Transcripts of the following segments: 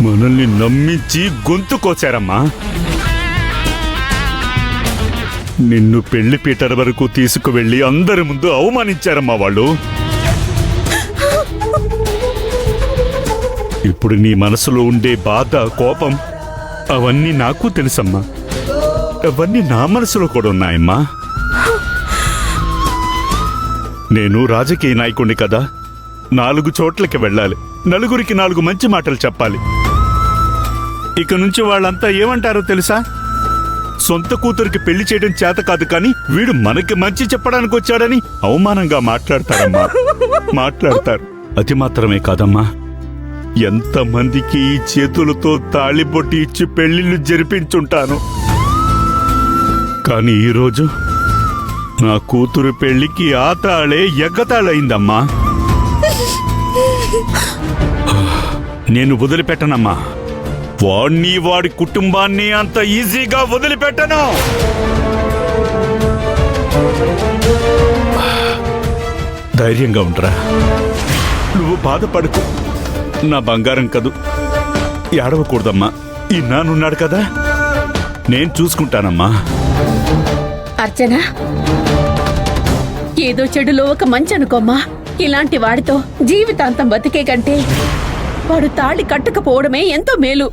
మనల్ని నమ్మించి గొంతు కోసారమ్మా. నిన్ను పెళ్లి పీటల వరకు తీసుకువెళ్లి అందరి ముందు అవమానించారమ్మా వాళ్ళు. ఇప్పుడు నీ మనసులో ఉండే బాధ, కోపం అవన్నీ నాకు తెలుసమ్మా. అవన్నీ నా మనసులో కూడా ఉన్నాయమ్మా. నేను రాజకీయ నాయకుడిని కదా, 4 చోట్లకి వెళ్ళాలి, నలుగురికి 4 మంచి మాటలు చెప్పాలి. ఇక నుంచి వాళ్ళంతా ఏమంటారో తెలుసా? సొంత కూతురికి పెళ్లి చేయడం చేత కాదు, కానీ వీడు మనకి మంచి చెప్పడానికి వచ్చాడని అవమానంగా మాట్లాడతారమ్మా. మాట్లాడతారు. అది మాత్రమే కాదమ్మా, ఎంతమందికి ఈ చేతులతో తాళిబొట్టి ఇచ్చి పెళ్లిళ్ళు జరిపించుంటాను. కానీ ఈరోజు నా కూతురు పెళ్లికి ఆ తాళే ఎగతాళయిందమ్మా. నేను వదిలిపెట్టనమ్మా. వాణ్ణి, వాడి కుటుంబాన్ని అంత ఈజీగా వదిలిపెట్టను. ధైర్యంగా ఉండరా, నువ్వు బాధపడకు. నా బంగారం కదూ, ఏడవకూడదమ్మా. ఈ నాన్నున్నాడు కదా, నేను చూసుకుంటానమ్మా. అర్చన, ఏదో చెడులో ఒక మంచి అనుకోమ్మా. ఇలాంటి వాడితో జీవితాంతం బతికే కంటే వాడు తాళి కట్టకపోవడమే ఎంతో మేలు.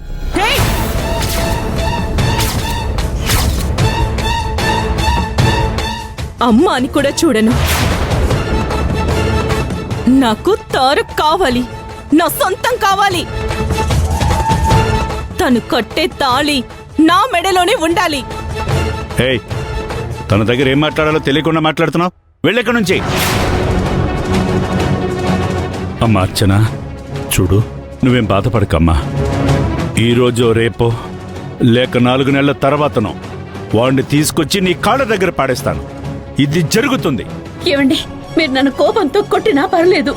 అమ్మ అని కూడా చూడను. నాకు తారక్ కావాలి, నా సొంతం కావాలి. తను కట్టే తాళి నా మెడలోనే ఉండాలి. హే, తన దగ్గర ఏం మాట్లాడాలో తెలియకుండా మాట్లాడుతున్నావు. వెళ్ళెక్కడి నుంచి. అమ్మా అర్చన, చూడు, నువ్వేం బాధపడకమ్మా. ఈరోజో రేపో లేక 4 నెలల తర్వాతనో వాడిని తీసుకొచ్చి నీ కాళ్ళ దగ్గర పాడేస్తాను. ఇది జరుగుతుంది. ఏమండి, మీరు నన్ను కోపంతో కొట్టినా పర్లేదు,